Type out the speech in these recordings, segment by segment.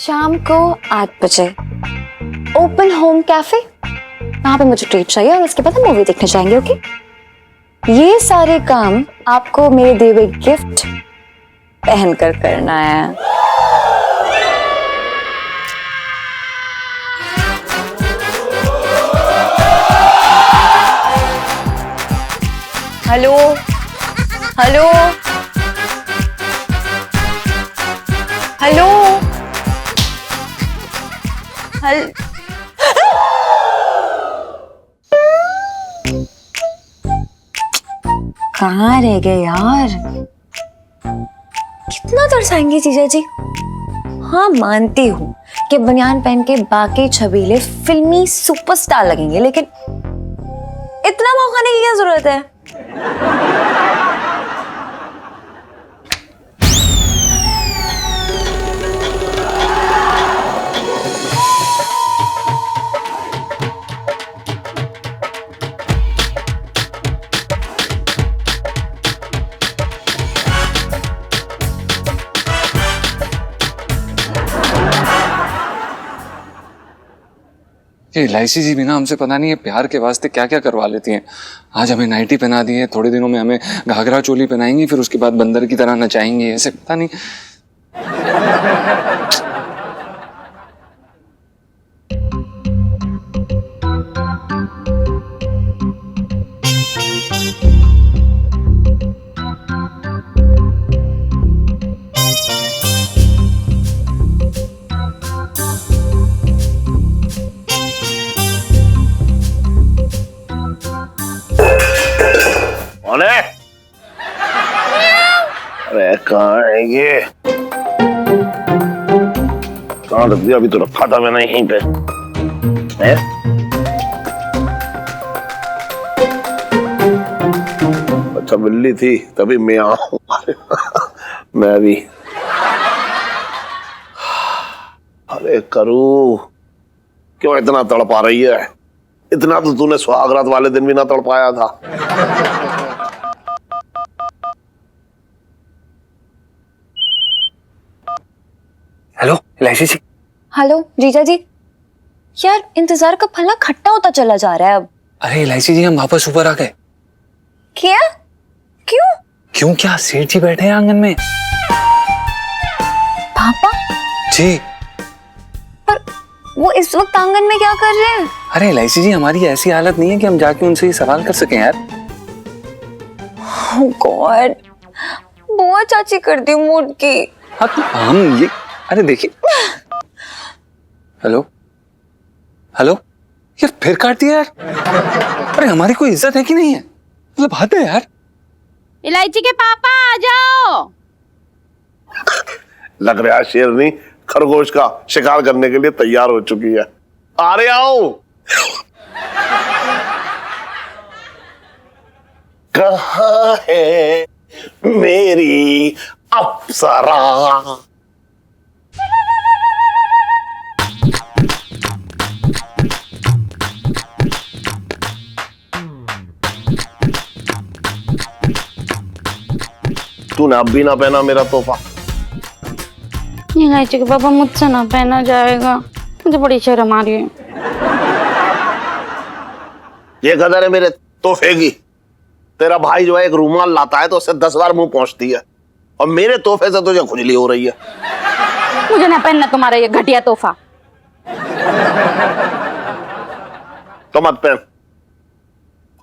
शाम को 8 बजे ओपन होम कैफे, वहां पे मुझे ट्रीट चाहिए और उसके बाद हम मूवी देखने जाएंगे। ओके, ये सारे काम आपको मेरे दिए हुए गिफ्ट पहनकर करना है। हेलो हेलो हेलो हेल कहाँ रह गए यार? कितना तरसाएंगे जीजा जी? हाँ मानती हूँ कि बनियान पहन के बाकी छबीले फिल्मी सुपरस्टार लगेंगे, लेकिन इतना मौका नहीं की क्या जरूरत है? ये इलायची जी भी ना हमसे पता नहीं है प्यार के वास्ते क्या क्या करवा लेती हैं। आज हमें नाइटी पहना दी है, थोड़े दिनों में हमें घाघरा चोली पहनाएंगी, फिर उसके बाद बंदर की तरह नचाएंगी। ऐसे पता नहीं। अरे कहाँ है ये? कहाँ रख दिया? अभी तो रखा था मैंने यहीं पे। है? अच्छा बिल्ली थी तभी मैं आऊं। मैं भी। अरे करूं, क्यों इतना तड़पा रही है? इतना तो तूने सुहागरात वाले दिन भी ना तड़पाया था। हेलो इलायची जी। हेलो जीजा जी। यार इंतजार का फल ना खट्टा होता चला जा रहा है अब। अरे इलायची जी, हम वापस ऊपर आ गए। क्या? क्यों? क्यों क्या? सेठ जी बैठे हैं आंगन में। पापा जी। पर वो इस वक्त आंगन में क्या कर रहे हैं? अरे इलायची जी, हमारी ऐसी हालत नहीं है कि हम जाके उनसे ये सवाल कर सकें यार। ओह गॉड, बुआ चाची कर दी मूड की। हाँ तो हम ये, अरे देखिए। हेलो हेलो, यार फिर काट दिया यार। अरे हमारी कोई इज्जत है कि नहीं है? मतलब हद है यार। इलायची के पापा आ जाओ। लग रहा है शेरनी खरगोश का शिकार करने के लिए तैयार हो चुकी है। आ रहे आओ। कहाँ है मेरी अप्सरा? तूने अब भी ना पहना मेरा तोहफा। इलायची के पापा मुझसे ना पहना जाएगा, मुझे बड़ी शर्म आ रही है। ये कदर है मेरे तोहफे की। तेरा भाई जो है एक रूमाल लाता है तो उससे 10 बार मुंह पहुंचती है, और मेरे तोहफे से तुझे खुजली हो रही है। मुझे ना पहनना तुम्हारा ये घटिया तोहफा। तो मत पहन,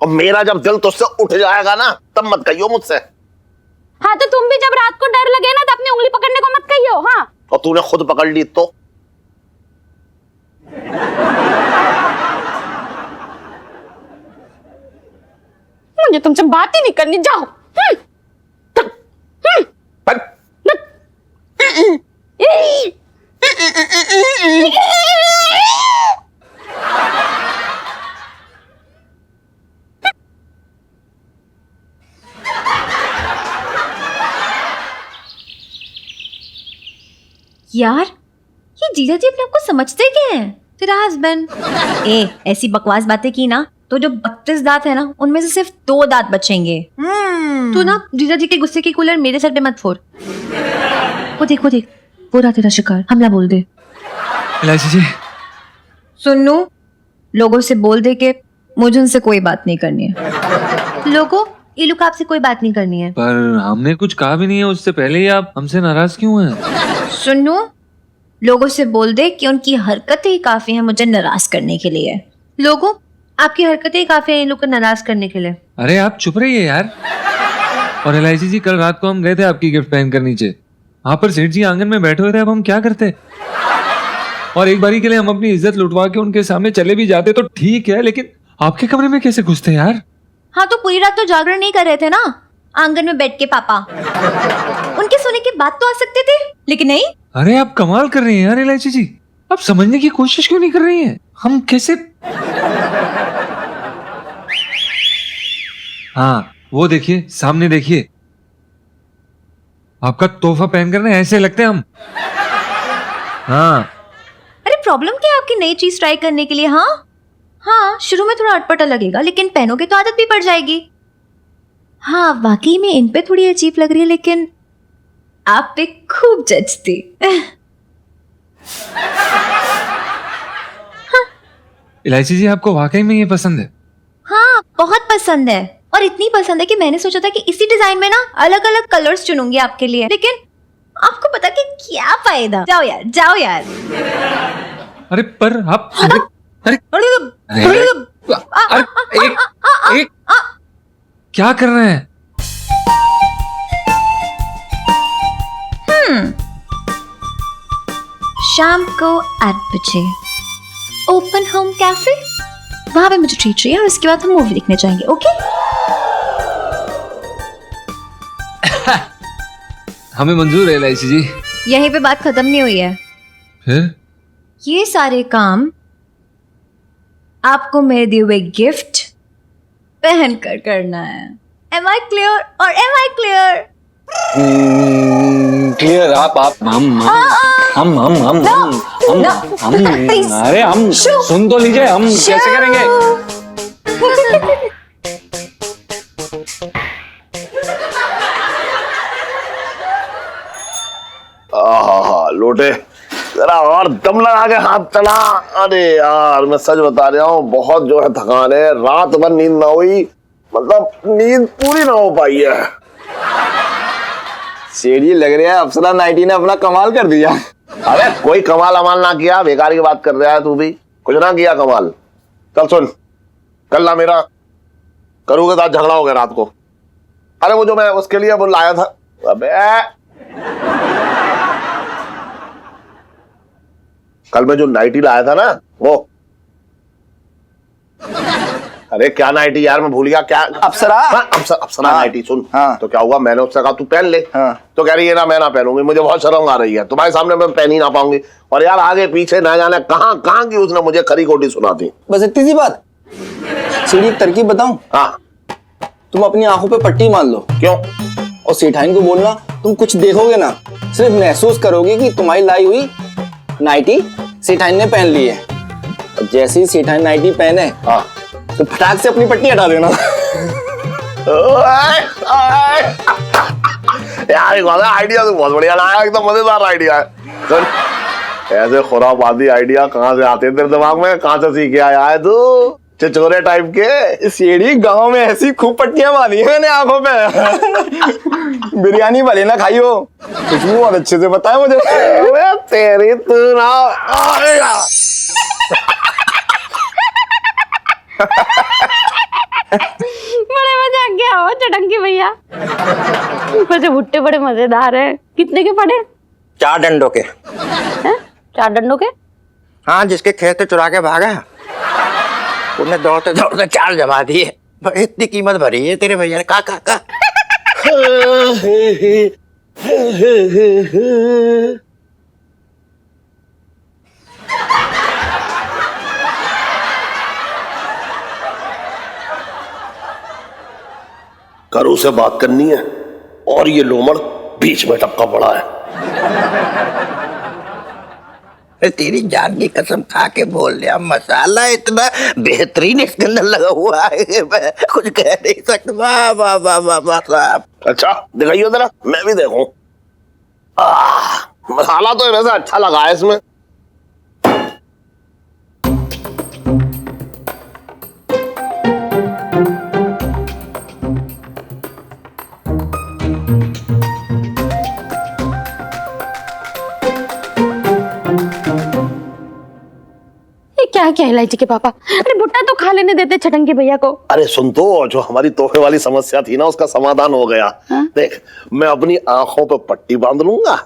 और मेरा जब दिल तुझसे उठ जाएगा ना तब मत कहियो मुझसे। हाँ तो तुम भी जब रात को डर लगे ना तो अपनी उंगली पकड़ने को मत कहियो। हाँ, और तूने खुद पकड़ ली तो? मुझे तुमसे बात ही नहीं करनी, जाओ। यार ये जीजा जी अपने आप को समझते क्या है? तेरा हस्बैंड। ए ऐसी बकवास बातें की ना तो जो 32 दांत है ना उनमें से सिर्फ 2 दांत बचेंगे। तू ना जीजा जी के गुस्से की कूलर मेरे सर पे मत फोड़। वो देख वो रहा तेरा शिकार, हमला बोल दे। इलायची जी, सुन्नू, लोगों से बोल दे के मुझे उनसे कोई बात नहीं करनी है। लोगों, ये लोग आपसे कोई बात नहीं करनी है। पर हमने कुछ कहा भी नहीं है, उससे पहले ही आप हमसे नाराज क्यों हैं? सुन्नू, लोगों से बोल दे कि उनकी हरकतें ही काफी हैं मुझे नाराज करने के लिए। लोगों, आपकी हरकतें ही काफी हैं इन लोग को नाराज करने के लिए। अरे आप चुप रहिए यार। और इलायची जी, कल रात को हम गए थे आपकी गिफ्ट पहन कर नीचे, वहां पर सेठ जी आंगन में बैठे हुए थे, अब हम क्या करते? और एक बारी के लिए हम अपनी इज्जत लुटवा के उनके सामने चले भी जाते तो ठीक है, लेकिन आपके कमरे में कैसे घुसते यार? हाँ, तो पूरी रात तो जागरण नहीं कर रहे थे ना आंगन में बैठ के पापा। उनके सोने की बात तो आ सकते थे, लेकिन नहीं। अरे आप कमाल कर रही हैं यार इलायची जी, आप समझने की कोशिश क्यों नहीं कर रही हैं? हम कैसे? हाँ, वो देखिए, सामने देखिए, आपका तोहफा पहनकर ना ऐसे लगते हैं हम। हाँ, अरे प्रॉब्लम क्या है आपकी नई चीज ट्राई करने के लिए? हाँ हाँ, शुरू में थोड़ा अटपटा लगेगा, लेकिन पहनोगे तो आदत भी पड़ जाएगी। हाँ, वाकई में इन पे थोड़ी अजीब लग रही है, लेकिन आप पे खूब जचती। इलायची जी, आपको वाकई में ये पसंद है? हाँ, बहुत पसंद है, और इतनी पसंद है कि मैंने सोचा था कि इसी डिजाइन में ना अलग अलग कलर्स चुनूंगी आपके लिए, लेकिन आपको पता कि क्या फायदा। जाओ यार, जाओ यार। अरे पर आप अरे एक क्या कर रहे हैं? शाम को 8 बजे ओपन होम कैफे, वहां पे मुझे ट्रीट चाहिए और उसके बाद हम मूवी देखने जाएंगे। ओके? हमें मंजूर है इलायची जी। यहीं पे बात खत्म नहीं हुई है। फिर ये सारे काम आपको मेरे दिए हुए गिफ्ट पहन कर करना है। Am I clear or am I clear? Clear. आप अरे हम सुन तो लीजिए, हम कैसे करेंगे? लोटे जरा और दम लगा के हाथ चला। अरे यार, मैं सच बता रहा हूँ, बहुत जो है थकान है, रात भर नींद ना हुई, मतलब नींद पूरी ना हो पाई है। सीढ़ी लग रहा है अप्सरा नाइटी ने अपना कमाल कर दिया। अरे कोई कमाल अमाल ना किया, बेकार की बात कर रहा है तू भी, कुछ ना किया कमाल। चल सुन, कल ना मेरा करू के साथ झगड़ा हो गया रात को। अरे वो जो मैं उसके लिए वो लाया था, अबे कल मैं जो नाइटी लाया था ना वो, अरे क्या नाइटी यार, मैं भूल गया क्या। अप्सरा। हाँ, अप्सरा हाँ, नाइटी। सुन, हाँ, तो क्या हुआ, मैंने उससे कहा तू पहन ले। हाँ, तो कह रही है ना मैं ना पहनूंगी, मुझे बहुत शर्म आ रही है, तुम्हारे सामने मैं पहन ही ना पाऊंगी। और यार आगे पीछे ना जाने कहां कहां की उसने मुझे खरी खोटी सुना दी। बस इतनी सी बात। सीढ़ी एक तरकीब बताऊं? हाँ, तुम अपनी आंखों पे पट्टी मान लो। क्यों? और सेठाइन को बोलना तुम कुछ देखोगे ना, सिर्फ महसूस करोगे कि तुम्हारी लाई हुई नाइटी सेठाइन ने पहन ली है। और जैसे ही सेठाइन नाइटी पहने, हाँ, तो फटाक से अपनी पट्टी हटा देना। यार एक आइडिया तो बहुत बढ़िया लाया, एकदम मजेदार आइडिया है। सुन, ऐसे खुरापाती आइडिया कहाँ से आते हैं तेरे दिमाग में, कहाँ से सीख के आया है तू? चिचोरे टाइप के। सीढ़ी गांव में ऐसी खूब पट्टियां बांधी है मैंने आंखों पे। बिरयानी भले ना खाई हो, कुछ भी बहुत अच्छे से पता है मुझे। तेरी तू ना बड़े मजा गया हो चटंकी भैया। ऊपर से भुट्टे बड़े मजेदार है। कितने के पड़े? 4 डंडों के। हैं? 4 डंडों के? हाँ, जिसके खेत से चुरा के भागा उन्हें दौड़ते दौड़ते 4 जमा दिए। बड़ी इतनी कीमत भरी है तेरे भैया ने। का करू से बात करनी है और ये लोमड़ बीच में टपका पड़ा है। तेरी जान की कसम खा के बोल लिया, मसाला इतना बेहतरीन इसके अंदर लगा हुआ है, मैं कुछ कह नहीं सकता। वाह वाह वाह वाह वाह साहब। अच्छा दिखाइए जरा, मैं भी देखूं। मसाला तो वैसे अच्छा लगा है इसमें। आ क्या इलायची के पापा? अरे भुट्टा तो खा लेने देते छटंगी भैया को। अरे सुन तो, जो हमारी तोहफे वाली समस्या थी ना, उसका समाधान हो गया। देख, मैं अपनी आंखों पे पट्टी बांध लूंगा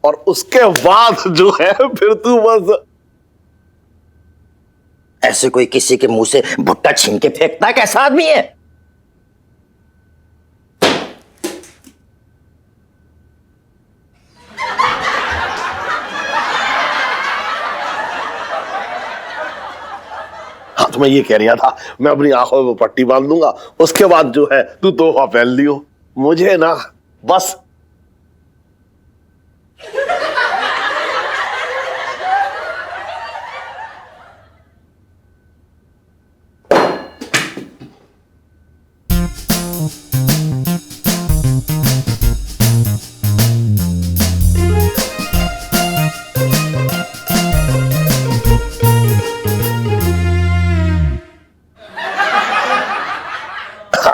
और उसके बाद जो है फिर तू बस। ऐसे कोई किसी के मुंह से भुट्टा छीन के फेंकता है? कैसा आदमी है? हाँ, तो मैं ये कह रहा था, मैं अपनी आंखों पे पट्टी बांध लूंगा, उसके बाद जो है तू तोहफा पहन लियो। मुझे ना बस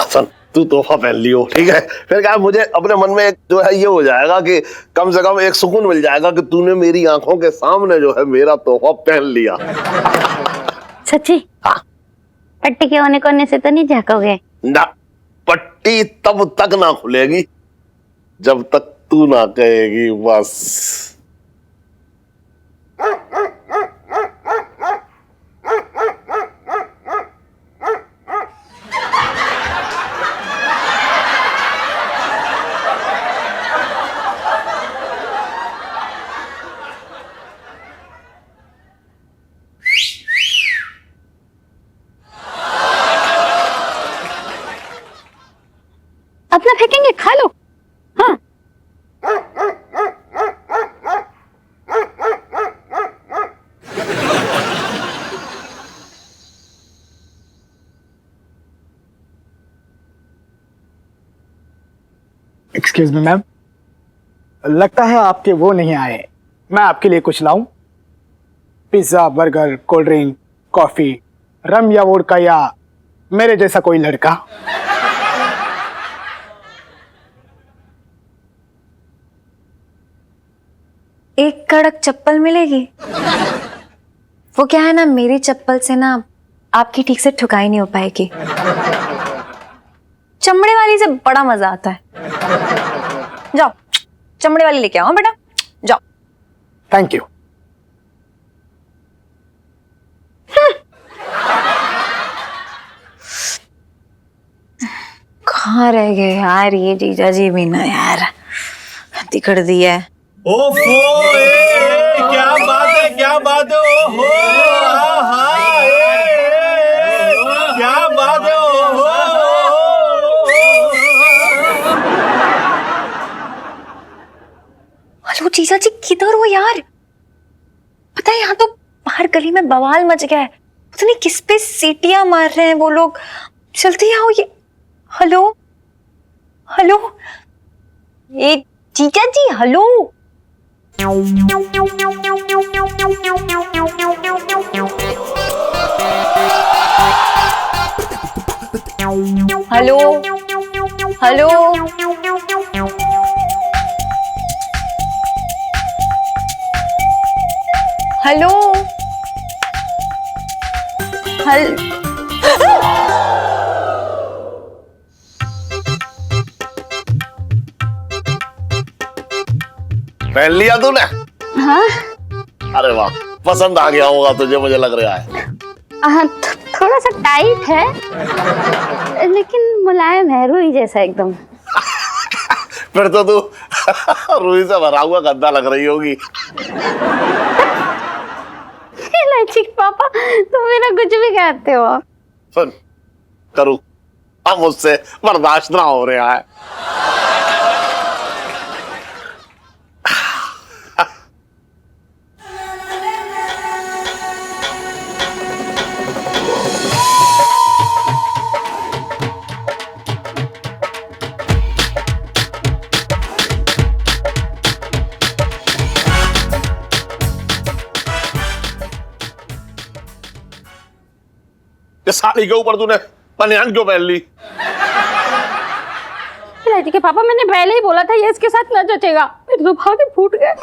सुन, तू तोहफा पहन लियो, ठीक है? फिर क्या, मुझे अपने मन में जो है ये हो जाएगा कि कम से कम एक सुकून मिल जाएगा कि तूने मेरी आंखों के सामने जो है मेरा तोहफा पहन लिया। सच्ची? हाँ। पट्टी के होने कोने से तो नहीं झाँकोगे? ना, पट्टी तब तक ना खुलेगी जब तक तू ना कहेगी बस। अपना फेंकेंगे, खा लो। हाँ। एक्सक्यूज मी मैम, लगता है आपके वो नहीं आए। मैं आपके लिए कुछ लाऊं? Pizza, burger, cold drink, coffee, rum या वोडका, या मेरे जैसा कोई लड़का? एक कड़क चप्पल मिलेगी? वो क्या है ना, मेरी चप्पल से ना आपकी ठीक से ठुकाई नहीं हो पाएगी। चमड़े वाली से बड़ा मजा आता है। जाओ चमड़े वाली लेके आओ बेटा, जाओ। Thank you. कहाँ रह गए यार ये जीजा जी भी ना यार, हद कर दी है। ओफो, क्या बात है, क्या बात है। ओहो, क्या बात है। ओहो, हेलो जीजा जी, किधर हो यार? पता है यहाँ तो बाहर गली में बवाल मच गया है। पता नहीं किस पे सीटियां मार रहे हैं वो लोग। जल्दी आओ। ये हेलो हेलो, ये जीजा जी, हेलो। हेलो हेलो, हेलो हल पहन लिया तूने? हाँ? अरे वाह, पसंद आ गया होगा तुझे, मुझे लग रहा है। हाँ, थोड़ा सा टाइट है लेकिन मुलायम है, रुई जैसा एकदम। फिर तो तू रुई से भरा हुआ गद्दा लग रही होगी। इलायची के पापा, तुम मेरा कुछ भी कहते हो। सुन करूँ, अब मुझसे बर्दाश्त ना हो रहा है। साड़ी के ऊपर तूने बनियान क्यों पहन ली? इलायची के पापा, मैंने पहले ही बोला था ये इसके साथ न जचेगा, फिर तो भागे फूट गए।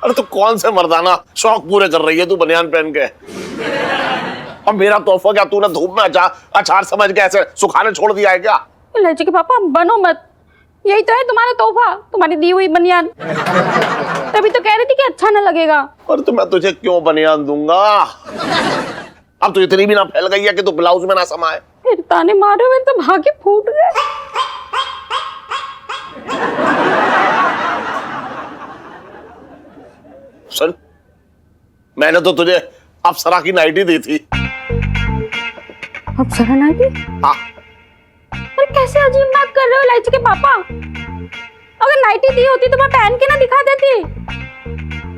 अरे तू कौन से मर्दाना शौक पूरे कर रही है तू बनियान पहन के? अब मेरा तोहफा क्या तूने धूप में अचार समझ के ऐसे सुखाने छोड़ दिया है क्या? इलायची के पापा बनो मत, यही तो है तुम्हारा तोहफा, तुम्हारी दी हुई बनियान। तभी तो कह रही थी कि अच्छा ना लगेगा। और तो मैं तुझे क्यों बनियान दूंगा? अब तो इतनी भी ना फैल गई है कि तू ब्लाउज में ना समाए। फिर ताने मारे हुए तो भागे फूट गए। सुन, मैंने तो तुझे अप्सरा की नाइटी दी थी। अप्सरा नाइटी? हाँ। पर कैसे अजीब बात कर रहे हो इलायची के पापा? अगर नाइटी दी होती तो मैं पहन के ना दिखा देती।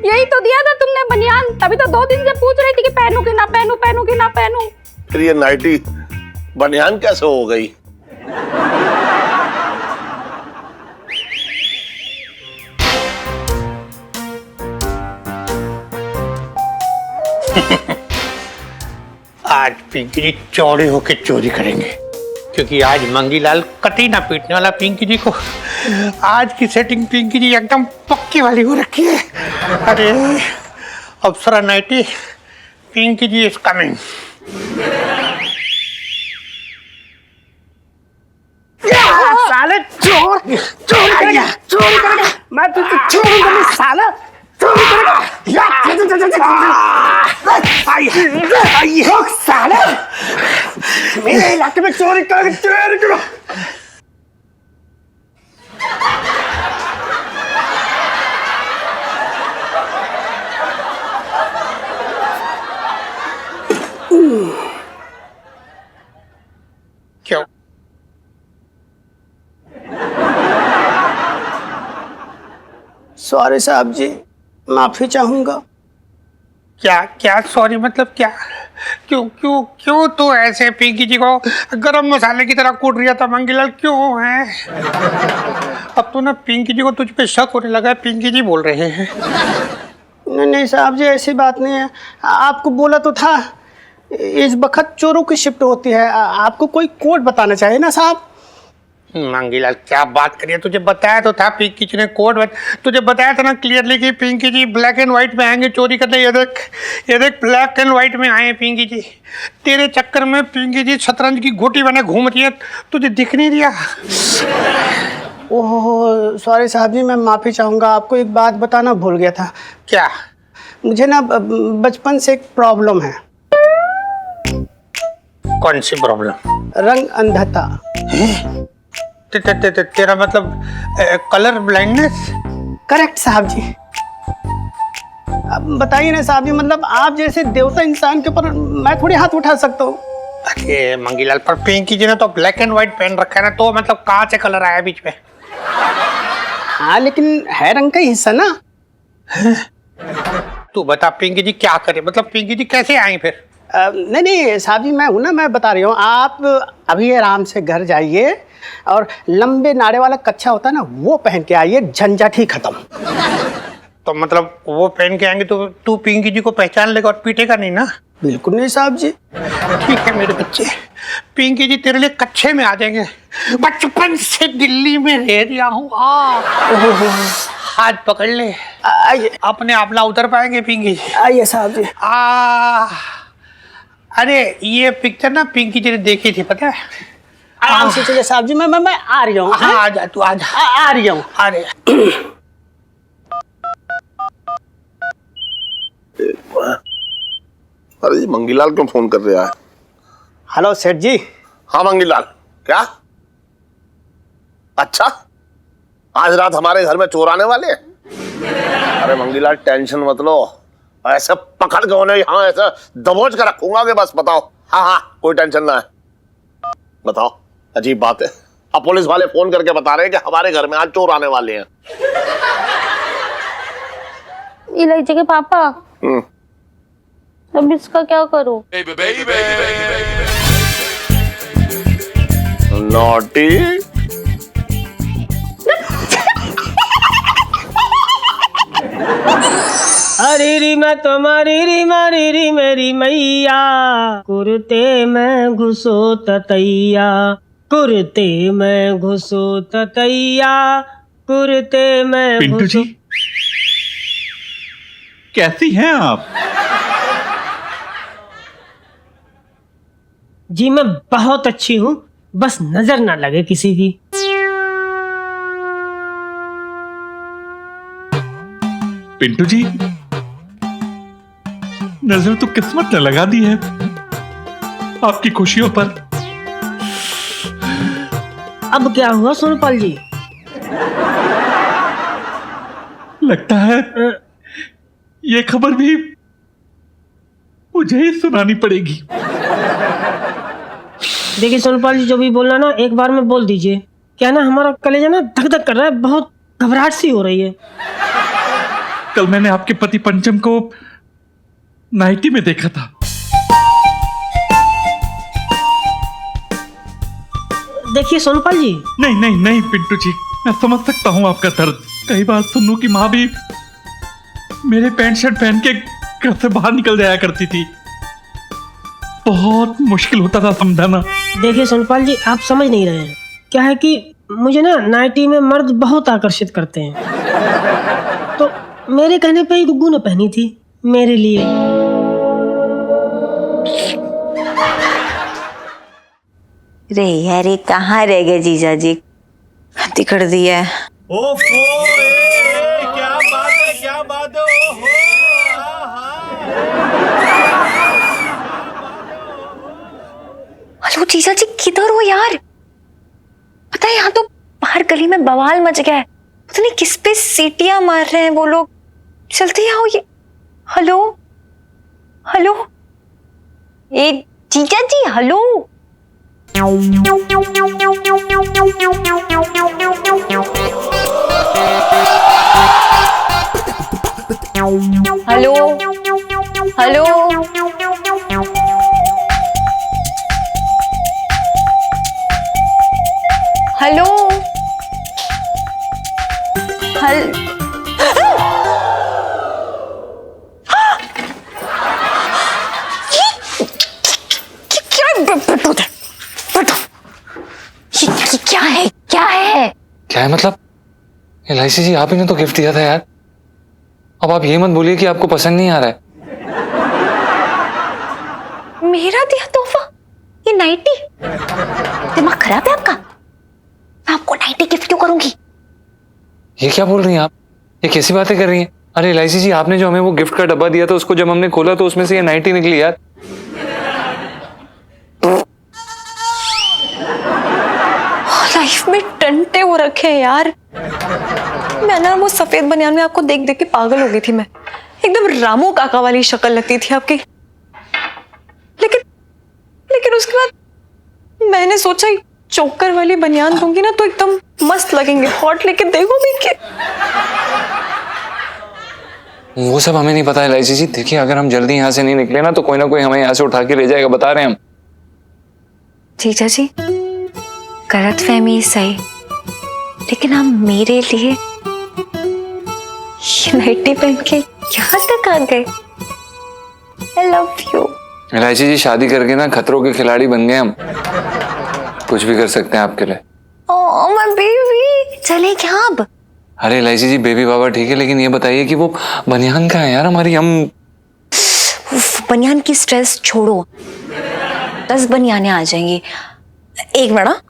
यही तो दिया था तुमने बनियान, तभी तो 2 दिन से पूछ रही थी कि पहनूं कि ना पहनूं, पहनूं कि ना पहनूं। फिर ये नाइटी बनियान कैसे हो गई? आज पिंकी जी चौड़े होके चोरी करेंगे, क्योंकि आज मंगीलाल कतई ना पीटने वाला पिंकी जी को। आज की सेटिंग पिंकी जी एकदम पक्की वाली हो रखी है। अरे अप्सरा nighty, Pinky ji is coming. साले चोर चोरी करेगा, चोरी करेगा, मैं तुझे छोड़ूंगा नहीं साला, चोरी करेगा। साले मेरे इलाके में चोरी करेगा, चोरी करेगा। क्यों? सॉरी साहब जी, माफी चाहूंगा। क्या क्या सॉरी मतलब क्या? क्यों क्यों क्यों तू ऐसे पिंकी जी को गरम मसाले की तरह कूट रहा था मंगीलाल, क्यों है? अब तो ना पिंकी जी को तुझ पे शक होने लगा है, पिंकी जी बोल रहे हैं। नहीं नहीं साहब जी, ऐसी बात नहीं है। आपको बोला तो था इस वक्त चोरों की शिफ्ट होती है, आपको कोई कोड बताना चाहिए ना साहब। मंगीलाल क्या बात करिए, तुझे बताया तो था पिंकी जी ने कोड तुझे बताया था ना क्लियरली कि पिंकी जी ब्लैक एंड व्हाइट में आएंगे चोरी करने। ये देख ब्लैक एंड व्हाइट में आए हैं पिंकी जी। तेरे चक्कर में पिंकी जी शतरंज की गोटी बने घूम रही है, तुझे दिख नहीं दिया? ओह सॉरी साहब जी, मैं माफ़ी चाहूँगा। आपको एक बात बताना भूल गया था। क्या? मुझे ना बचपन से एक प्रॉब्लम है। कौन सी प्रॉब्लम? रंग अंधता। तेरा मतलब कलर ब्लाइंडनेस? करेक्ट साहब जी। अब बताइए ना साहब जी, मतलब आप जैसे देवता इंसान के ऊपर मैं थोड़ी हाथ उठा सकता हूँ। अरे मंगीलाल, पर पिंकी जी ने तो ब्लैक एंड व्हाइट पहन रखा है ना, तो मतलब कहाँ से कलर आया बीच में? हाँ लेकिन है रंग का ही हिस्सा ना। तू बता पिंकी जी क्या करे, मतलब पिंकी जी कैसे आई फिर? नहीं नहीं साहब जी, मैं हूँ ना, मैं बता रही हूँ। आप अभी आराम से घर जाइए और लंबे नाड़े वाला कच्छा होता है ना, वो पहन के आइए, झंझट ही खत्म। तो मतलब वो पहन के आएंगे तो तू पिंकी जी को पहचान लेगा और पीटेगा नहीं ना? बिल्कुल नहीं साहब जी। ठीक है मेरे बच्चे, पिंकी जी तेरे लिए कच्छे में आ जाएंगे। बचपन से दिल्ली में रह रहा हूँ, हाथ पकड़ ले, आइए। अपने आप ना उतर पाएंगे पिंकी जी। आइए साहब जी। अरे ये पिक्चर ना पिंकी जी ने देखी थी, पता है? आराम से चलिए साहब जी, मैं आ रही हूँ। हाँ आ जा, तू आ जा। आ रही हूँ। अरे अरे जी मंगीलाल क्यों फोन कर रहा है? हेलो सेठ जी। हाँ मंगीलाल, क्या? अच्छा, आज रात हमारे घर में चोर आने वाले हैं? अरे मंगीलाल टेंशन मत लो, ऐसे पकड़ के उन्हें यहाँ ऐसे दबोच कर रखूंगा कि बस बताओ। हाँ हाँ कोई टेंशन ना है। बताओ, अजीब बात है, अब पुलिस वाले फोन करके बता रहे हैं कि हमारे घर में आज चोर आने वाले हैं। इलायची के पापा, अब इसका क्या करूं? नॉटी। हरी री मैं तुम्हारी री मारी री मेरी मैया, कुर्ते में घुसो ततैया, कुर्ते में घुसो ततैया, कुर्ते में पिंटू जी, कैसी हैं आप? जी मैं बहुत अच्छी हूँ, बस नजर ना लगे किसी की। पिंटू जी, नजर तो किस्मत ने लगा दी है आपकी खुशियों पर। अब क्या हुआ सोनपाल जी? लगता है ये खबर भी मुझे ही सुनानी पड़ेगी। देखिए सोनपाल जी, जो भी बोलना ना एक बार में बोल दीजिए। क्या ना हमारा कलेजा ना धक धक कर रहा है, बहुत घबराहट सी हो रही है। कल मैंने आपके पति पंचम को नाइटी में देखा था। देखिए सोनपाल जी, नहीं नहीं नहीं पिंटू जी, मैं समझ सकता हूँ आपका दर्द। कई बार सुन्नू की माँ भी मेरे पैंट शर्ट पहन के घर से बाहर निकल जाया करती थी। बहुत मुश्किल होता था समझाना। देखिए सोनपाल जी, आप समझ नहीं रहे हैं। क्या है कि मुझे ना नाइटी में मर्द बहुत आकर्षित करते हैं, तो मेरे कहने पे ही गुग्गू ने पहनी थी मेरे लिए। रे यारे, कहाँ रह गए जीजा जी? हत्ती कर दी है। हेलो जीजा जी, किधर हो यार? पता है यहाँ तो बाहर गली में बवाल मच गया है। पता नहीं किस पे सीटियां मार रहे हैं वो लोग। जल्दी आओ। ये हेलो हेलो, ए जीजा जी, हेलो। हेलो हेलो, हेलो हल क्या है क्या है? क्या है मतलब? एलआईसी जी, आप ही ने तो गिफ्ट दिया था यार। अब आप ये मत बोलिए कि आपको पसंद नहीं आ रहा है। मेरा दिया तोहफा, ये नाइटी? दिमाग खराब है आपका? मैं आपको नाइटी गिफ्ट क्यों करूंगी? ये क्या बोल रही हैं आप? ये कैसी बातें कर रही हैं? अरे एलआईसी जी, आपने जो हमें वो गिफ्ट का डब्बा दिया था, उसको जब हमने खोला तो उसमें से ये नाइटी निकली यार। लाइफ में टंटे हो रखे हैं यार। मैं ना वो सफेद बनियान में आपको देख देख के पागल हो गई थी। मैं एकदम रामू काका वाली शक्ल लगती थी आपकी। लेकिन उसके बाद मैंने सोचा चोकर वाली बनियान दूंगी ना तो एकदम मस्त लगेंगे, हॉट। लेकिन देखो भी कि वो सब हमें नहीं पता है एलआईसी जी। देखिए, अगर हम जल्दी यहाँ से नहीं निकले ना तो कोई ना कोई हमें यहाँ से उठा के ले जाएगा, बता रहे हैं हम। जीजा जी, गलत फहमी सही, लेकिन आप मेरे लिए ये नाइटी पहन के यहाँ तक आ गए। I love you. एलआईसी जी, शादी करके ना खतरों के खिलाड़ी बन गए हम। कुछ भी कर सकते हैं आपके लिए। ओह माय बेबी, चले क्या अब? अरे एलआईसी जी, बेबी बाबा ठीक है, लेकिन ये बताइए कि वो बनियान कहाँ है यार हमारी? हम बनियान की स्ट्रेस छोड़ो, 10 बनियानें आ जाएंगी। एक मिनट।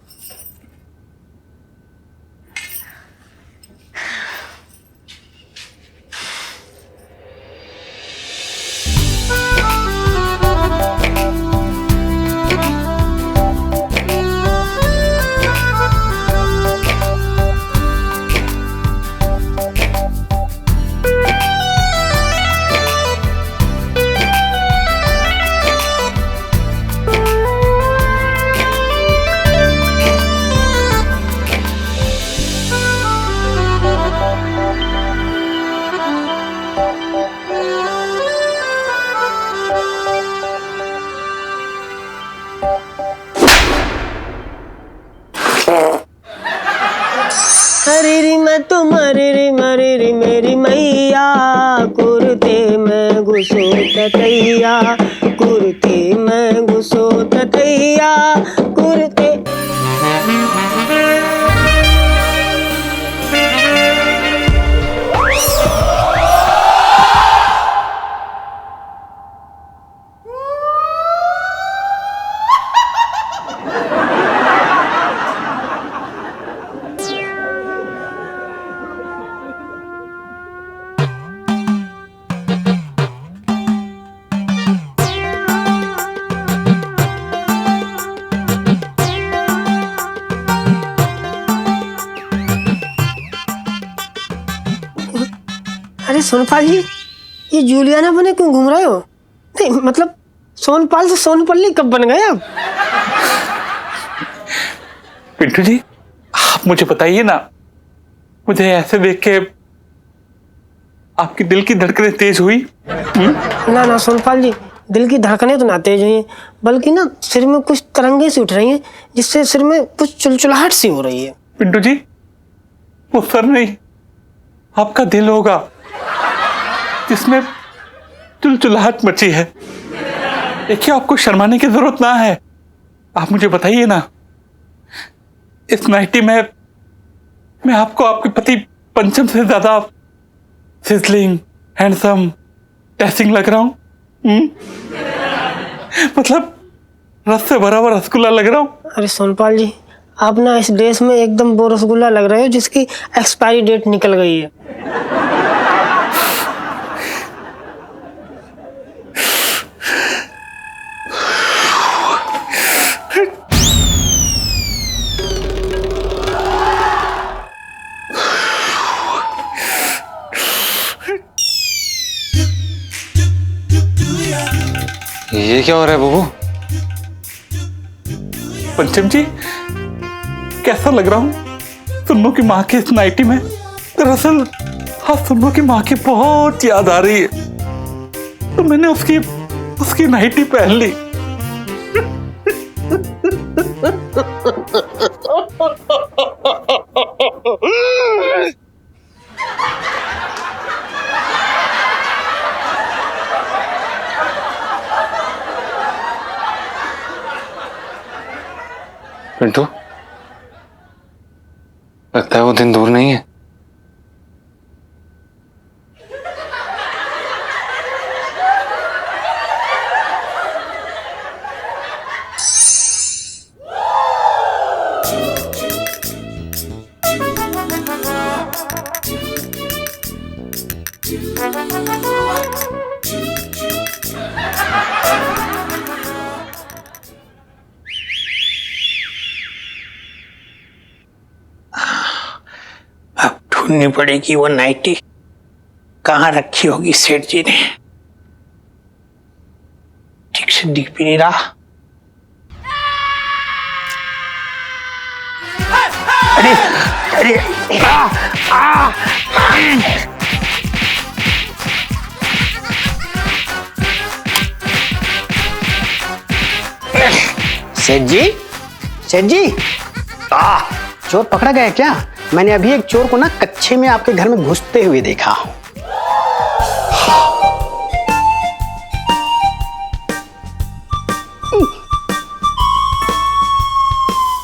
हरे री मैं तुम्हारी री मरी री मेरी मैया, कुर्ते में घुसो ततैया, कुर्ते में घुसो ततैया, कुर्ते। सोनपाल जी, ये जूलियाना बने क्यों घूम रहे हो? नहीं मतलब सोनपाल से सोनपल्ली कब बन गए आप? पिंटू जी, आप मुझे बताइए ना, मुझे ऐसे देख के आपकी दिल की धड़कनें तेज हुई? ना ना सोनपाल जी, दिल की धड़कनें तो ना तेज हुई हैं, बल्कि ना सिर में कुछ तरंगे सी उठ रही हैं, जिससे सिर में कुछ चुलचुलाहट सी हो रही है। पिंटू जी, वो सर नहीं, आपका दिल होगा जिसमें चुलचुलाहट मची है। देखिए, आपको शर्माने की जरूरत ना है। आप मुझे बताइए ना, इस नाइटी में मैं आपको आपके पति पंचम से ज्यादा सिजलिंग, हैंडसम, टैसिंग लग रहा हूं? मतलब रस से भरा हुआ रसगुल्ला लग रहा हूं? अरे सोनपाल जी, आप ना इस ड्रेस में एकदम वो रसगुल्ला लग रहे हो जिसकी एक्सपायरी डेट निकल गई है। ये क्या हो रहा है बबू? पंचम जी, कैसा लग रहा हूं सुन्नू की माँ की इस नाइटी में? दरअसल हाँ, सुन्नू की माँ की बहुत याद आ रही है, तो मैंने उसकी नाइटी पहन ली। पिंटू, लगता है वो दिन दूर नहीं है। अब ढूंढनी पड़ेगी वो नाइटी, कहाँ रखी होगी सेठ जी ने। ठीक से दिख भी नहीं रहा। अरे अरे सेठ जी, सेठ जी, चोर पकड़ा गया क्या? मैंने अभी एक चोर को ना कच्चे में आपके घर में घुसते हुए देखा।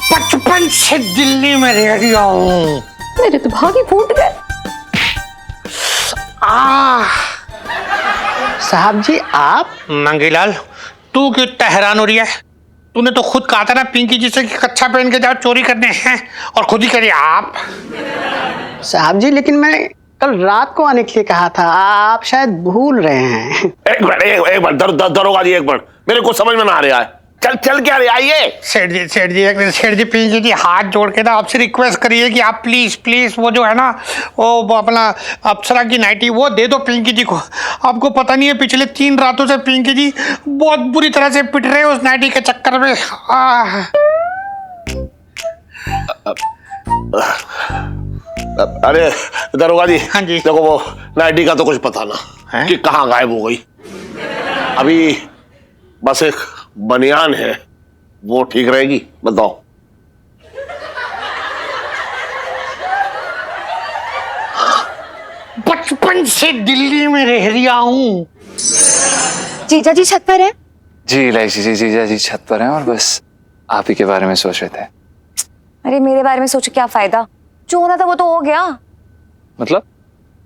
55 से दिल्ली में रह गया हूँ। मेरे तो भाग ही फूट गए। साहब जी आप? मंगीलाल, तू क्यों इतना हैरान हो रही है? तूने तो खुद कहा था ना पिंकी जी से कि कच्चा पहन के जाओ चोरी करने हैं, और खुद ही करिए आप। साहब जी, लेकिन मैं कल रात को आने के लिए कहा था, आप शायद भूल रहे हैं। एक मिनट दरोगा जी, एक मिनट, मेरे को समझ में ना आ रहा है। चल क्या रही आइए। सेठ जी पिंकी जी हाथ जोड़ के ना आपसे रिक्वेस्ट करिए कि आप प्लीज वो जो है ना, वो अपना अप्सरा की नाइटी वो दे दो पिंकी जी को। आपको पता नहीं है, पिछले 3 रातों से पिंकी जी बहुत बुरी तरह से पिट रहे हैं उस नाइटी के चक्कर में। अरे दरोगा जी, हाँ जी। देखो वो नाइटी का तो कुछ पता ना कि कहाँ गायब हो गई। अभी बस एक बनियान है, वो ठीक रहेगी? बताओ। बचपन से दिल्ली में रह रहा हूँ। जीजा जी छत पर है? जी इलायची जी, जीजा जी छत पर हैं और बस आप ही के बारे में सोच रहे थे। अरे मेरे बारे में सोच क्या फायदा, जो होना था वो तो हो गया।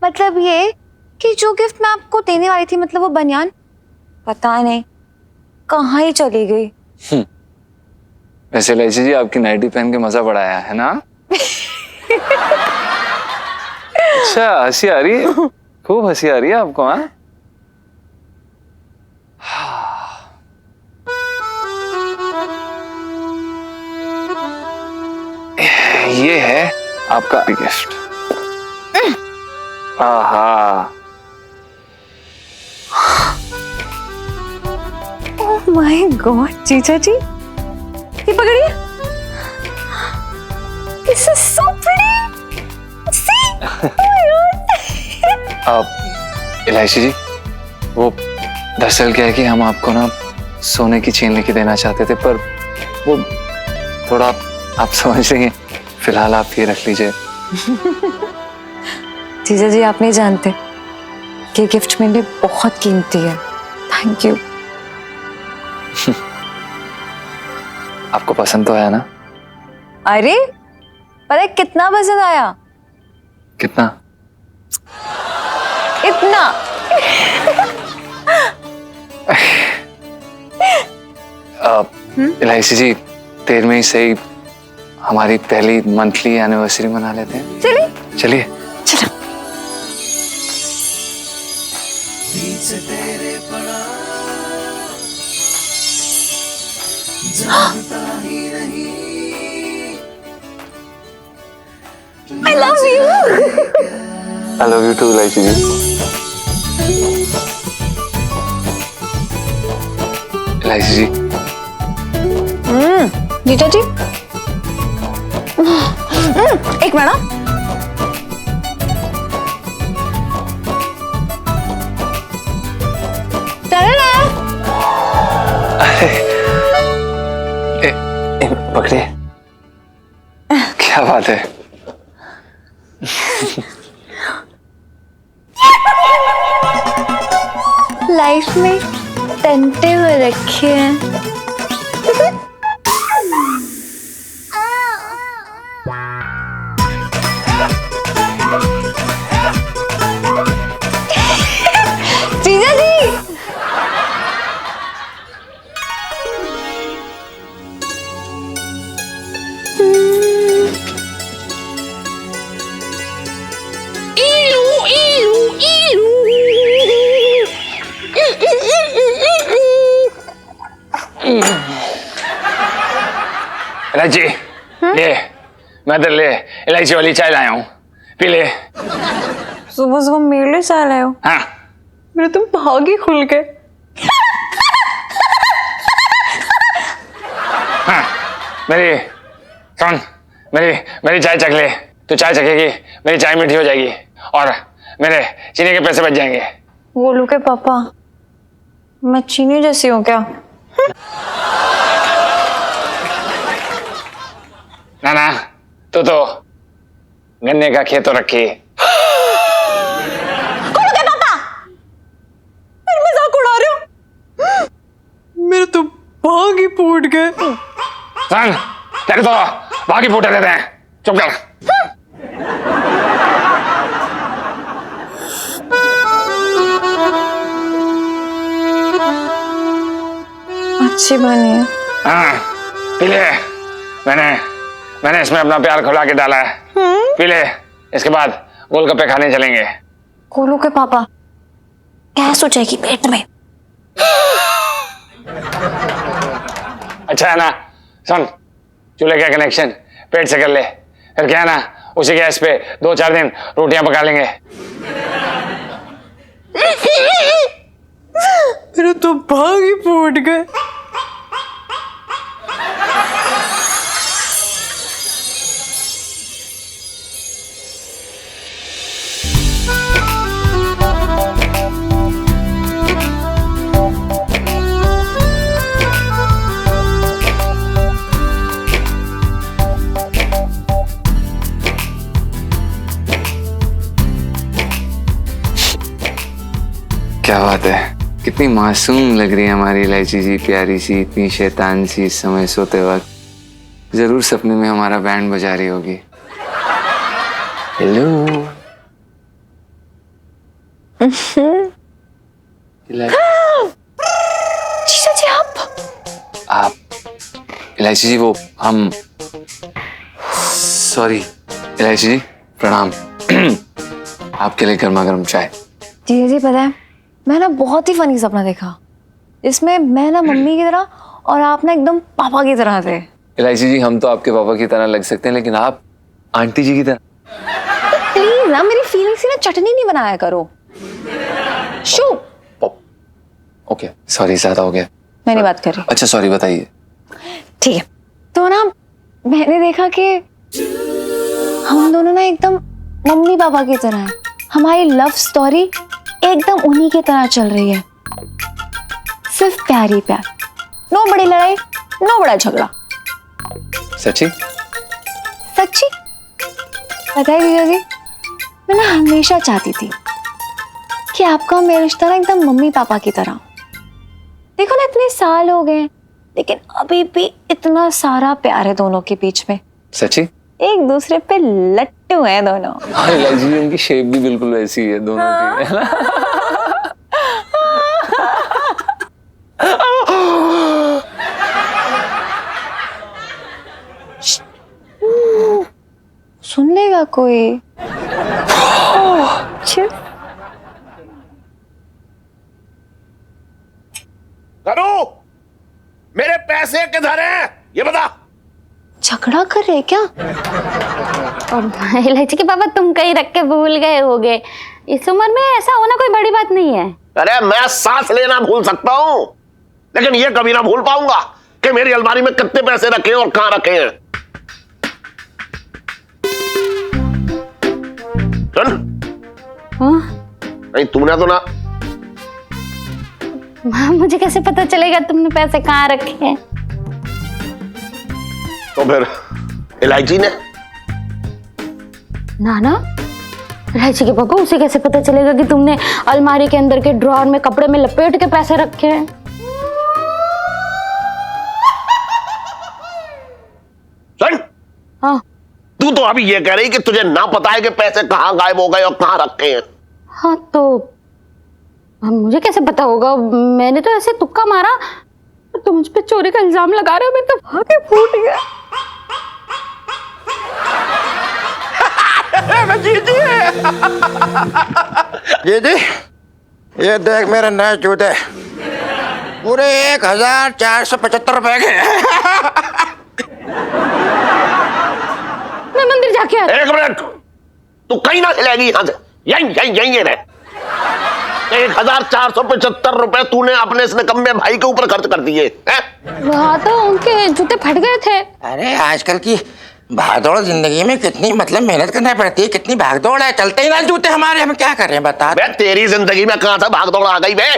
मतलब ये कि जो गिफ्ट मैं आपको देने वाली थी, मतलब वो बनियान, पता नहीं कहाँ ही चली गई। वैसे इलायची जी, आपकी नाइटी पहन के मजा बड़ा आया है ना? अच्छा, हंसी आ रही है, खूब हंसी आ रही है आपको? हाँ, ये है आपका गिफ्ट। आहा, ओह माय गॉड जीजा जी, ये पकड़िए। This is so pretty. See Elaichi ji, वो दरअसल क्या है कि हम आपको ना सोने की चेन लेके देना चाहते थे, पर वो थोड़ा आप समझ रही हैं। फिलहाल आप ये रख लीजिए। जीजा जी आप नहीं जानते कि गिफ्ट मेरे लिए बहुत कीमती है। Thank you. आपको पसंद तो आया ना? अरे पता है कितना पसंद आया? कितना? इतना। इलायची जी, देर में ही सही हमारी पहली मंथली एनिवर्सरी मना लेते हैं। चलिए चलिए। चलो। I love you. I love you too, इलायची जी। इलायची जी। जीजा जी एक मिनट। पकड़िए। क्या बात है? लाइफ में टंटे हुए रखे हैं। जीजा जी इलायची, ले मैं तेरे लिए इलायची वाली चाय लाया हूँ, पी ले। सुबह सुबह मेरे लिए चाय लाए हो? हाँ। मेरे तुम भाग ही खुल गए। हाँ, मेरी सुन, मेरी चाय चख ले। तू चाय चखेगी, मेरी चाय मीठी हो जाएगी और मेरे चीनी के पैसे बच जाएंगे। गोलू के पापा, मैं चीनी जैसी हूँ क्या? ना ना, तू तो गन्ने का खेत तो रखी। गोलू के पापा, मेरे मजाक उड़ा रहे हो? मेरे तो भाग ही फूट गए। सुन, तेरे तो भाग ही फूटे देते हैं। चुप कर। अच्छी बनी है। हाँ, पी ले। मैंने इसमें अपना प्यार खुला के डाला है। पी ले, इसके बाद गोलगप्पे खाने चलेंगे। गोलू के पापा, गैस हो जाएगी पेट में। अच्छा है ना? सुन, चूल्हे का कनेक्शन पेट से कर ले, फिर क्या है ना, उसी गैस पे 2-4 दिन रोटियां पका लेंगे। मेरे तो भाग ही फूट गए। क्या बात है, कितनी मासूम लग रही है हमारी इलायची जी, प्यारी सी, इतनी शैतान सी। इस समय सोते वक्त जरूर सपने में हमारा बैंड बजा रही होगी। हेलो जीजा जी आप इलायची जी, वो हम सॉरी इलायची जी, प्रणाम। आपके लिए गर्मा गर्म चाय। जीजा जी पता है, मैं ना बहुत ही फनी सपना देखा, इसमें मैं ना मम्मी की तरह और आप ना एकदम पापा की तरह थे। इलायची जी, हम तो आपके पापा की तरह लग सकते हैं, लेकिन आप आंटी जी की तरह। प्लीज ना मेरी फीलिंग्स की ना चटनी नहीं बनाया करो। शू। ओके सॉरी, ज्यादा हो गया। मैं नहीं बात कर रही। अच्छा सॉरी, बताइए। ठीक है, तो ना मैंने देखा कि हम दोनों ना एकदम मम्मी पापा की तरह हैं। हमारी लव स्टोरी एकदम उन्हीं की तरह चल रही है, सिर्फ प्यार ही प्यार, नो बड़ी लड़ाई, नो बड़ा झगड़ा। सच्ची? सच्ची? पता है जीजा जी, मैं ना हमेशा चाहती थी कि आपका और मेरा रिश्ता ना एकदम मम्मी पापा की तरह। देखो ना, इतने साल हो गए लेकिन अभी भी इतना सारा प्यार है दोनों के बीच में। सच्ची? एक दूसरे पे लट्टू हैं दोनों। हाँ इलायची जी, उनकी शेप भी बिल्कुल वैसी है दोनों की, है ना? सुन लेगा कोई? करो, मेरे पैसे किधर हैं? ये बता। झगड़ा कर रहे क्या? और इलायची के पापा तुम कहीं रख के भूल गए होगे। इस उम्र में ऐसा होना कोई बड़ी बात नहीं है। अरे मैं सांस लेना भूल सकता हूँ, लेकिन ये कभी ना भूल पाऊंगा कि मेरी अलमारी में कितने पैसे रखे हैं और कहां रखे हैं। नहीं तूने तो ना। मुझे कैसे पता चलेगा तुमने पैसे कहाँ रखे हैं? तो फिर इलायची ने? ना इलायची के पापा, उसे कैसे पता चलेगा कि तुमने अलमारी के अंदर के ड्रॉर में कपड़े में लपेट के पैसे रखे हैं? सुन, हाँ, तू तो अभी ये कह रही कि तुझे ना पता है कि पैसे कहाँ गायब हो गए और कहाँ रखे हैं। हाँ तो मुझे कैसे पता होगा? मैंने तो ऐसे तुक्का मारा, तुम मुझ पे चोरी का इल्जाम लगा रहे हो। मैं तो भागे फूट गया। जी ये देख मेरे नए जूते, पूरे 1475 रुपए के। मैं मंदिर जाके आ। एक मिनट, तू कहीं ना हिलेगी यहाँ से। यहीं रहे। 1475 रुपए तूने अपने इस निकम्मे भाई के ऊपर खर्च कर दिए हैं? वहाँ तो उनके जूते फट गए थे। अरे आजकल की भागदौड़ जिंदगी में कितनी मतलब मेहनत करना पड़ती है, कितनी भागदौड़ है, चलते ही ना जूते हमारे, हम क्या कर रहे हैं बता। बे तेरी जिंदगी में कहां से भागदौड़ आ गई बे?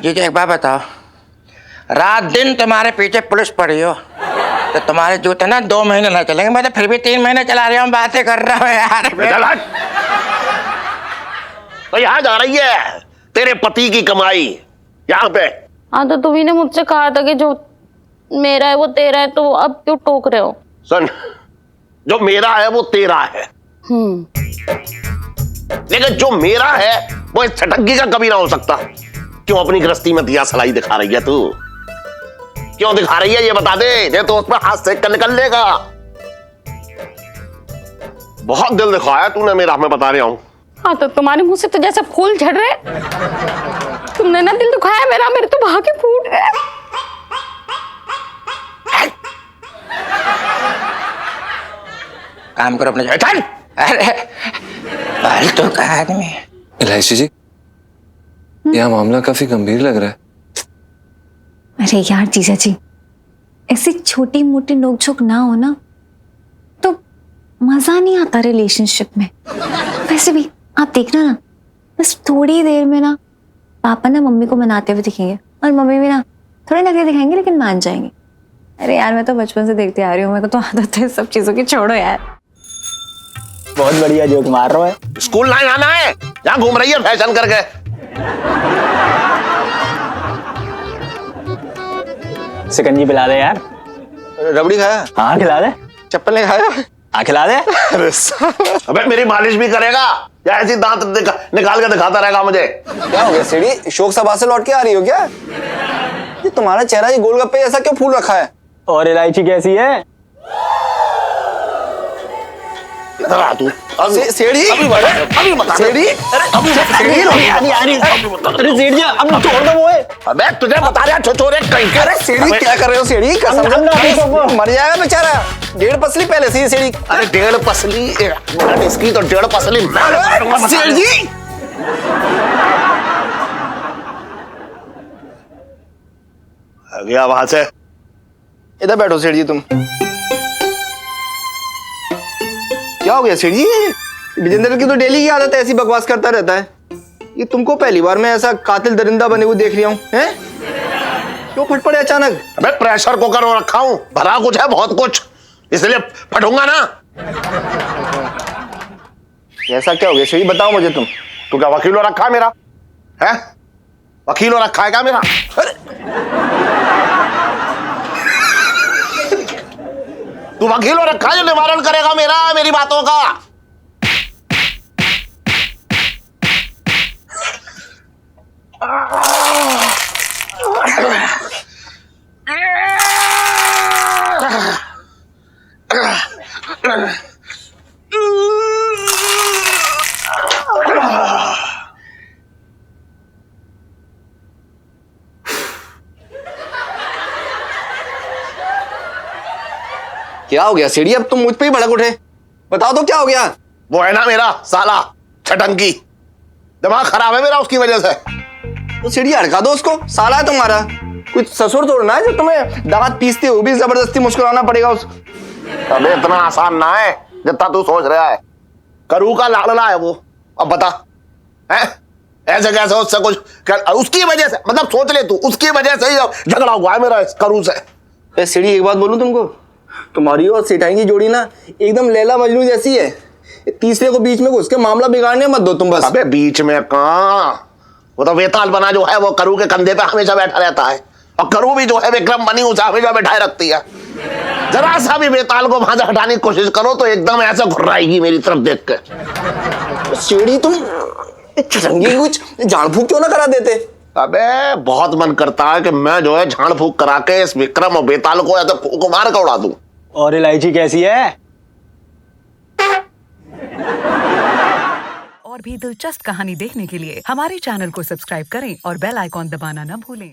जी एक बात बताओ, रात दिन तुम्हारे पीछे पुलिस पड़ी हो तो तुम्हारे जूते ना 2 महीने ना चलेंगे। मैं तो फिर भी 3 महीने चला रहा हूँ, बातें कर रहा हूँ यार। तो यहाँ जा रही है तेरे पति की कमाई यहाँ पे। हाँ तो तुम्ही ने मुझसे कहा था कि जो मेरा है वो तेरा है, तो अब क्यों टोक रहे हो? सुन, जो मेरा है वो तेरा है, लेकिन जो मेरा है वो इस छटक्की का कभी ना हो सकता। क्यों अपनी गृहस्थी में दिया सलाई दिखा रही है तू? क्यों दिखा रही है ये बता दे, ये तो उस पर हाथ सेक कर निकल लेगा। बहुत दिल दिखाया तूने मेरा, मैं बता रहा हूं। हाँ तो तुम्हारे मुंह से तो जैसे फूल झड़ रहे। तुमने ना दिल दुखाया मेरा, मेरे तो भागे फूट गए। काम करो अपने चल। अरे फालतू का आदमी। इलायची जी, यह मामला काफी गंभीर लग रहा है। अरे यार जीजा जी, ऐसी छोटी मोटी नोकझोंक ना हो ना तो मजा नहीं आता रिलेशनशिप में। वैसे भी आप देखना ना, बस थोड़ी देर में ना पापा ना मम्मी को मनाते हुए दिखेंगे और मम्मी भी ना थोड़े नखरे दिखाएंगे लेकिन मान जाएंगे। अरे यार मैं तो बचपन से देखती आ रही हूँ, मेरे को तो आदत है सब चीजों की। छोड़ो यार। बहुत बढ़िया जोक मार रहा है। स्कूल ना जाना है, जहां घूम रही है फैशन करके। सिकंजी पिला दे यार। रबड़ी खाया? हाँ खिला दे। चप्पल नहीं खाया? हाँ खिला दे। अबे मेरी मालिश भी करेगा या ऐसी दांत निकाल के दिखाता रहेगा मुझे? क्या हो गया सीढ़ी, शोक सभा से लौट के आ रही हो क्या? ये तुम्हारा चेहरा ये गोलगप्पे ऐसा क्यों फूल रखा है? और इलायची कैसी है? तू सीढ़ी अभी बता सीढ़ी। अरे सीढ़ी जी अब छोड़ दो वो। अबे तुझे बता रहा छोरे कहीं के। अरे सीढ़ी क्या कर रहे हो? सीढ़ी कसम मर जाएगा बेचारा। 1.5 पसली पहले से सीढ़ी। अरे 1.5 पसली इसकी तो 1.5 पसली सीढ़ी। गया वहां से। इधर बैठो सेठ जी तुम। क्या हो गया सेठ जी? विजेंद्र की तो डेली की आदत है, ऐसी बकवास करता रहता है। ये तुमको पहली बार मैं ऐसा कातिल दरिंदा बने हुए देख रहा हूँ। हैं? क्यों फट पड़े अचानक? अबे प्रेशर कुकर में रखा हूं, भरा कुछ है बहुत कुछ, इसलिए फटूंगा ना। ऐसा क्या हो गया सेठ जी, बताओ मुझे तुम। तू क्या वकील हो रखा है मेरा? है वकील हो रखा है क्या मेरा? अरे तू वकील हो रखा है जो निवारण करेगा मेरा, मेरी बातों का। क्या हो गया सीढ़ी? अब तुम मुझ पे ही भड़क उठे। बताओ तो क्या हो गया? वो है ना मेरा साला छटंकी, दिमाग खराब है मेरा उसकी वजह से। तो सीढ़ी हड़का दो उसको, साला है तुम्हारा। कुछ ससुर तोड़ना है जो तुम्हें दांत पीसते हुए भी जबरदस्ती मुस्कुराना पड़ेगा उस। अबे इतना आसान ना है जितना तू सोच रहा है। करू का लाडला है वो। अब बता है ऐसे कैसे उससे कुछ उसकी वजह से, मतलब सोच ले तू, उसकी वजह से ही झगड़ा हुआ है मेरा इस करू से। सीढ़ी एक बात बोलूं तुमको, तुम्हारी और सेठाई की जोड़ी ना एकदम लैला मजनू जैसी है। तीसरे को बीच में घुस के मामला बिगाड़ने मत दो तुम बस। अबे बीच में कहां, वो तो वेताल बना जो है वो करू के कंधे पे हमेशा बैठा रहता है, और करू भी जो है विक्रम बनी उसे हमेशा बैठाए रखती है। जरा सा भी वेताल को वहां से हटाने की कोशिश करो तो एकदम ऐसे घुर्राएगी मेरी तरफ देख के। सीढ़ी तुम चटंगी कुछ झाड़ फूक क्यों ना करा देते? अबे बहुत मन करता है कि मैं जो है झाड़ फूक करा के इस विक्रम और बेताल को ऐसे फूक मार के उड़ा दूं। और इलायची कैसी है? और भी दिलचस्प कहानी देखने के लिए हमारे चैनल को सब्सक्राइब करें और बेल आइकॉन दबाना न भूलें।